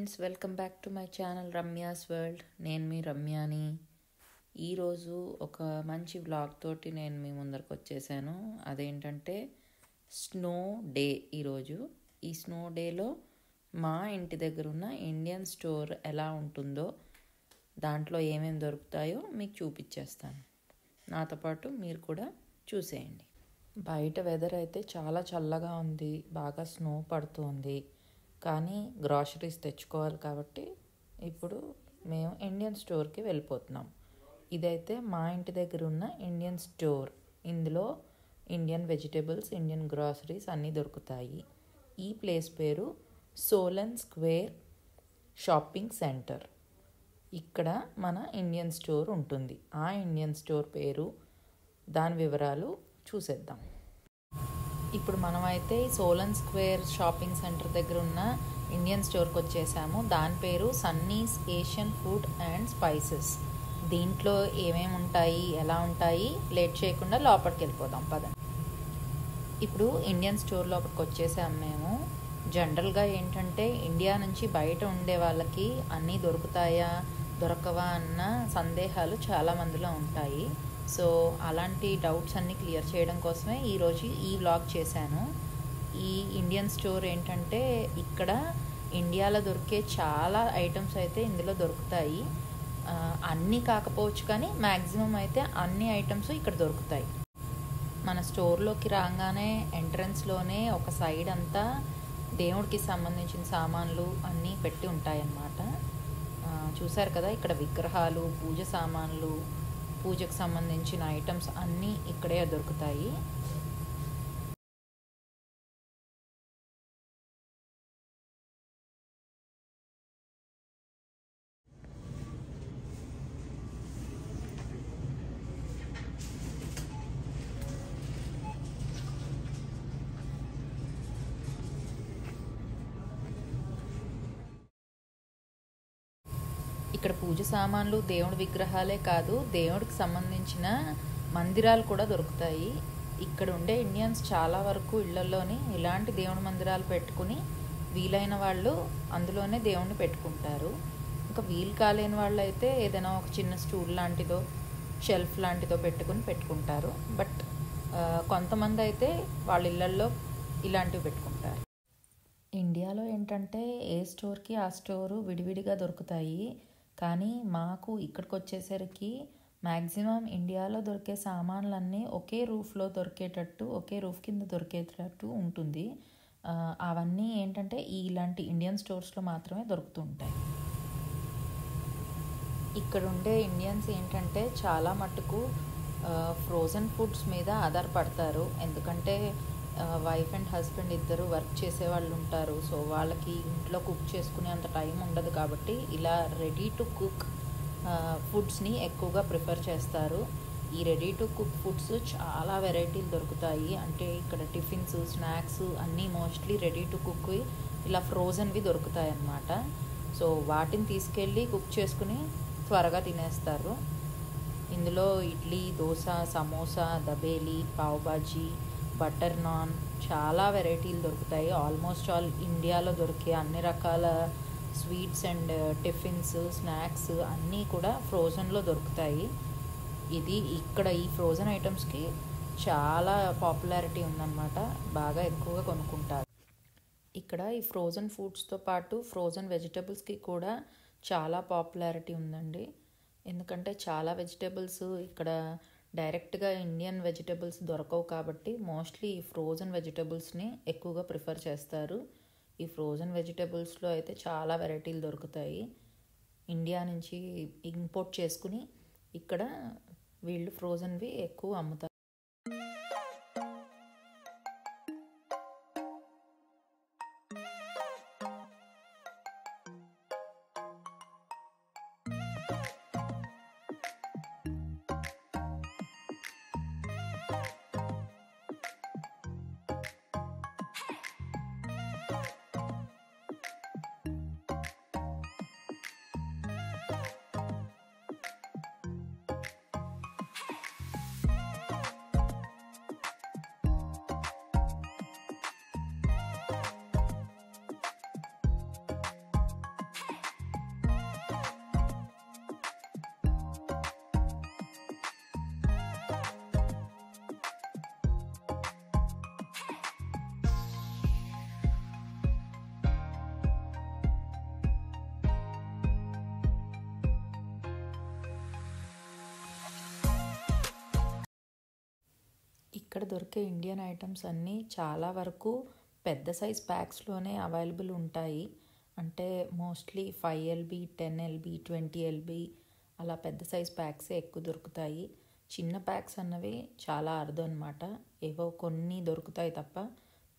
Friends, welcome back to my channel Ramya's world. నేను మీ రమ్యాని. ఈరోజు ఒక మంచి వ్లాగ్ తోటి నేను మీ ముందరకు వచ్చేసాను. అదేంటంటే స్నో డే. ఈరోజు ఈ స్నో డేలో మా ఇంటి దగ్గర ఉన్న ఇండియన్ స్టోర్ ఎలా ఉంటుందో, దాంట్లో ఏమేమి దొరుకుతాయో మీకు చూపించేస్తాను. నాతో పాటు మీరు కూడా చూసేయండి. బయట వెదర్ అయితే చాలా చల్లగా ఉంది, బాగా స్నో పడుతుంది. కానీ గ్రాసరీస్ తెచ్చుకోవాలి కాబట్టి ఇప్పుడు మేము ఇండియన్ స్టోర్కి వెళ్ళిపోతున్నాం. ఇదైతే మా ఇంటి దగ్గర ఉన్న ఇండియన్ స్టోర్. ఇందులో ఇండియన్ వెజిటేబుల్స్, ఇండియన్ గ్రాసరీస్ అన్నీ దొరుకుతాయి. ఈ ప్లేస్ పేరు సోలన్ స్క్వేర్ షాపింగ్ సెంటర్. ఇక్కడ మన ఇండియన్ స్టోర్ ఉంటుంది. ఆ ఇండియన్ స్టోర్ పేరు, దాని వివరాలు చూసేద్దాం. ఇప్పుడు మనమైతే సోలన్ స్క్వేర్ షాపింగ్ సెంటర్ దగ్గర ఉన్న ఇండియన్ స్టోర్కి వచ్చేసాము. దాని పేరు సన్నీస్ ఏషియన్ ఫుడ్ అండ్ స్పైసెస్. దీంట్లో ఏమేమి ఉంటాయి, ఎలా ఉంటాయి, లేట్ చేయకుండా లోపలికి వెళ్ళిపోదాం పదండి. ఇప్పుడు ఇండియన్ స్టోర్ లోపలికి వచ్చేసాము మేము. జనరల్గా ఏంటంటే ఇండియా నుంచి బయట ఉండే వాళ్ళకి అన్నీ దొరుకుతాయా దొరకవా అన్న సందేహాలు చాలా మందిలో ఉంటాయి. సో అలాంటి డౌట్స్ అన్నీ క్లియర్ చేయడం కోసమే ఈరోజు ఈ వ్లాగ్ చేశాను. ఈ ఇండియన్ స్టోర్ ఏంటంటే ఇక్కడ ఇండియాలో దొరికే చాలా ఐటమ్స్ అయితే ఇందులో దొరుకుతాయి. అన్నీ కాకపోవచ్చు కానీ మ్యాక్సిమం అయితే అన్ని ఐటమ్స్ ఇక్కడ దొరుకుతాయి. మన స్టోర్లోకి రాగానే ఎంట్రన్స్లోనే ఒక సైడ్ అంతా దేవుడికి సంబంధించిన సామాన్లు అన్నీ పెట్టి ఉంటాయన్నమాట. చూసారు కదా, ఇక్కడ విగ్రహాలు, పూజ సామాన్లు, పూజకు సంబంధించిన ఐటమ్స్ అన్నీ ఇక్కడే దొరుకుతాయి. ఇక్కడ పూజ సామాన్లు, దేవుడి విగ్రహాలే కాదు, దేవుడికి సంబంధించిన మందిరాలు కూడా దొరుకుతాయి. ఇక్కడ ఉండే ఇండియన్స్ చాలా వరకు ఇళ్లలోని ఇలాంటి దేవుడి మందిరాలు పెట్టుకుని వీలైన వాళ్ళు అందులోనే దేవుడిని పెట్టుకుంటారు. ఇంకా వీలు కాలేని వాళ్ళు అయితే ఏదైనా ఒక చిన్న స్టూల్ లాంటిదో, షెల్ఫ్ లాంటిదో పెట్టుకుంటారు. బట్ కొంతమంది అయితే వాళ్ళ ఇళ్లల్లో ఇలాంటివి పెట్టుకుంటారు. ఇండియాలో ఏంటంటే ఏ స్టోర్కి ఆ స్టోరు విడివిడిగా దొరుకుతాయి. కానీ మాకు ఇక్కడికి వచ్చేసరికి మ్యాక్సిమం ఇండియాలో దొరికే సామాన్లన్నీ ఒకే రూఫ్లో దొరికేటట్టు, ఒకే రూఫ్ కింద దొరికేటట్టు ఉంటుంది. అవన్నీ ఏంటంటే ఇలాంటి ఇండియన్ స్టోర్స్లో మాత్రమే దొరుకుతుంటాయి. ఇక్కడ ఉండే ఇండియన్స్ ఏంటంటే చాలా మట్టుకు ఫ్రోజన్ ఫుడ్స్ మీద ఆధారపడతారు. ఎందుకంటే వైఫ్ అండ్ హస్బెండ్ ఇద్దరు వర్క్ చేసే వాళ్ళు ఉంటారు. సో వాళ్ళకి ఇంట్లో కుక్ చేసుకునే అంత టైం ఉండదు కాబట్టి ఇలా రెడీ టు కుక్ ఫుడ్స్ని ఎక్కువగా ప్రిఫర్ చేస్తారు. ఈ రెడీ టు కుక్ ఫుడ్స్ చాలా వెరైటీలు దొరుకుతాయి. అంటే ఇక్కడ టిఫిన్స్, స్నాక్స్ అన్నీ మోస్ట్లీ రెడీ టు కుక్ ఇలా ఫ్రోజన్వి దొరుకుతాయి అన్నమాట. సో వాటిని తీసుకెళ్ళి కుక్ చేసుకుని త్వరగా తినేస్తారు. ఇందులో ఇడ్లీ, దోశ, సమోసా, దబేలి, పావ్ బాజీ, బటర్ నాన్, చాలా వెరైటీలు దొరుకుతాయి. ఆల్మోస్ట్ ఆల్ ఇండియాలో దొరికే అన్ని రకాల స్వీట్స్ అండ్ టిఫిన్స్, స్నాక్స్ అన్నీ కూడా ఫ్రోజన్లో దొరుకుతాయి. ఇది ఇక్కడ ఈ ఫ్రోజన్ ఐటమ్స్కి చాలా పాపులారిటీ ఉందన్నమాట. బాగా ఎక్కువగా కొనుక్కుంటారు. ఇక్కడ ఈ ఫ్రోజన్ ఫుడ్స్తో పాటు ఫ్రోజన్ వెజిటేబుల్స్కి కూడా చాలా పాపులారిటీ ఉందండి. ఎందుకంటే చాలా వెజిటేబుల్స్ ఇక్కడ డైరెక్ట్గా ఇండియన్ వెజిటేబుల్స్ దొరకవు కాబట్టి మోస్ట్లీ ఈ ఫ్రోజన్ వెజిటేబుల్స్ని ఎక్కువగా ప్రిఫర్ చేస్తారు. ఈ ఫ్రోజన్ వెజిటేబుల్స్లో అయితే చాలా వెరైటీలు దొరుకుతాయి. ఇండియా నుంచి ఇంపోర్ట్ చేసుకుని ఇక్కడ వీళ్ళు ఫ్రోజన్వి ఎక్కువ అమ్ముతారు. ఇక్కడ దొరికే ఇండియన్ ఐటమ్స్ అన్నీ చాలా వరకు పెద్ద సైజ్ ప్యాక్స్లోనే అవైలబుల్ ఉంటాయి. అంటే మోస్ట్లీ 5 LB, 10 LB, 20 LB అలా పెద్ద సైజ్ ప్యాక్సే ఎక్కువ దొరుకుతాయి. చిన్న ప్యాక్స్ అన్నవి చాలా అరుదు అనమాట. ఏవో కొన్ని దొరుకుతాయి తప్ప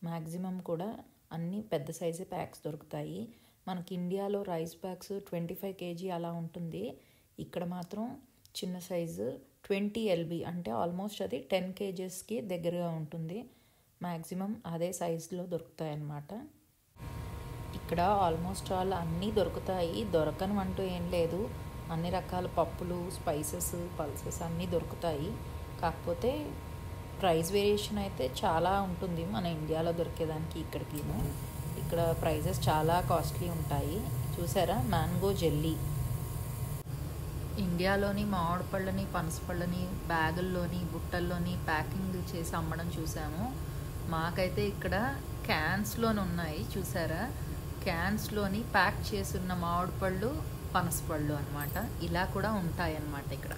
మ్యాక్సిమం కూడా అన్నీ పెద్ద సైజే ప్యాక్స్ దొరుకుతాయి. మనకి ఇండియాలో రైస్ ప్యాక్స్ 25 kg అలా ఉంటుంది. ఇక్కడ మాత్రం చిన్న సైజు 20 LB అంటే ఆల్మోస్ట్ అది 10 kgsకి దగ్గరగా ఉంటుంది. మ్యాక్సిమం అదే సైజులో దొరుకుతాయి అన్నమాట. ఇక్కడ ఆల్మోస్ట్ ఆల్ అన్నీ దొరుకుతాయి, దొరకనివంటూ ఏం లేదు. అన్ని రకాల పప్పులు, స్పైసెస్, పల్సెస్ అన్నీ దొరుకుతాయి. కాకపోతే ప్రైస్ వేరియేషన్ అయితే చాలా ఉంటుంది మన ఇండియాలో దొరికేదానికి ఇక్కడికి. ఇక్కడ ప్రైజెస్ చాలా కాస్ట్లీ ఉంటాయి. చూసారా, మ్యాంగో జెల్లీ. ఇండియాలోని మామిడి పళ్ళని, పనస పళ్ళని బ్యాగుల్లోని, బుట్టల్లోని ప్యాకింగ్ చేసి అమ్మడం చూసాము. మాకైతే ఇక్కడ క్యాన్స్లోని ఉన్నాయి. చూసారా, క్యాన్స్లోని ప్యాక్ చేసున్న మామిడి పళ్ళు, పనస పళ్ళు అనమాట. ఇలా కూడా ఉంటాయి అన్నమాట ఇక్కడ.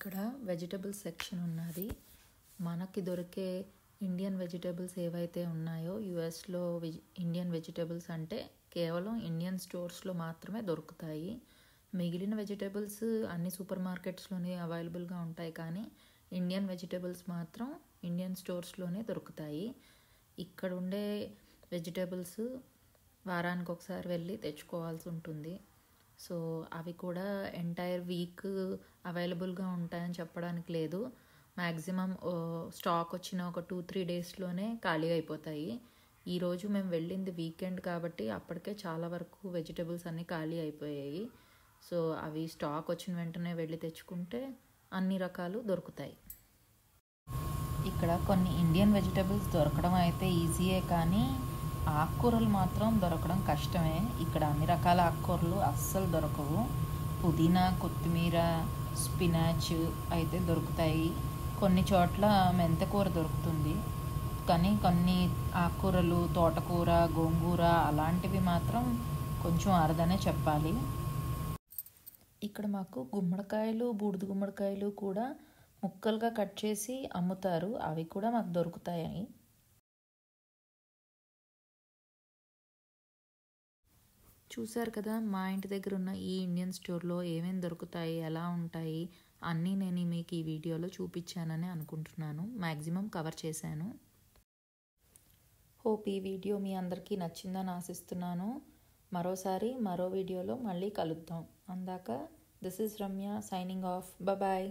ఇక్కడ వెజిటబుల్ సెక్షన్ ఉన్నది. మనకి దొరికే ఇండియన్ వెజిటేబుల్స్ ఏవైతే ఉన్నాయో యుఎస్లో ఇండియన్ వెజిటేబుల్స్ అంటే కేవలం ఇండియన్ స్టోర్స్లో మాత్రమే దొరుకుతాయి. మిగిలిన వెజిటేబుల్స్ అన్ని సూపర్ మార్కెట్స్లోనే అవైలబుల్గా ఉంటాయి, కానీ ఇండియన్ వెజిటేబుల్స్ మాత్రం ఇండియన్ స్టోర్స్లోనే దొరుకుతాయి. ఇక్కడ ఉండే వెజిటేబుల్స్ వారానికి ఒకసారి వెళ్ళి తెచ్చుకోవాల్సి ఉంటుంది. సో అవి కూడా ఎంటైర్ వీక్ అవైలబుల్గా ఉంటాయని చెప్పడానికి లేదు. మ్యాక్సిమం స్టాక్ వచ్చిన ఒక 2-3 డేస్లోనే ఖాళీ అయిపోతాయి. ఈరోజు మేము వెళ్ళింది వీకెండ్ కాబట్టి అప్పటికే చాలా వరకు వెజిటేబుల్స్ అన్నీ ఖాళీ అయిపోయాయి. సో అవి స్టాక్ వచ్చిన వెంటనే వెళ్ళి తెచ్చుకుంటే అన్ని రకాలు దొరుకుతాయి. ఇక్కడ కొన్ని ఇండియన్ వెజిటేబుల్స్ దొరకడం అయితే ఈజీయే, కానీ ఆకుకూరలు మాత్రం దొరకడం కష్టమే. ఇక్కడ అన్ని రకాల ఆకుకూరలు అస్సలు దొరకవు. పుదీనా, కొత్తిమీర, స్పినాచ్ అయితే దొరుకుతాయి. కొన్ని చోట్ల మెంతకూర దొరుకుతుంది, కానీ కొన్ని ఆకుకూరలు, తోటకూర, గోంగూర అలాంటివి మాత్రం కొంచెం అరుదనే చెప్పాలి. ఇక్కడ మాకు గుమ్మడికాయలు, బూడిద గుమ్మడికాయలు కూడా ముక్కలుగా కట్ చేసి అమ్ముతారు. అవి కూడా మాకు దొరుకుతాయి. చూశారు కదా, మా ఇంటి దగ్గర ఉన్న ఈ ఇండియన్ స్టోర్లో ఏమేమి దొరుకుతాయి, ఎలా ఉంటాయి అన్నీ నేను మీకు ఈ వీడియోలో చూపించానని అనుకుంటున్నాను. మ్యాక్సిమం కవర్ చేశాను. హోప్ ఈ వీడియో మీ అందరికీ నచ్చిందని ఆశిస్తున్నాను. మరోసారి మరో వీడియోలో మళ్ళీ కలుద్దాం. అందాక this is Ramya signing off. Bye.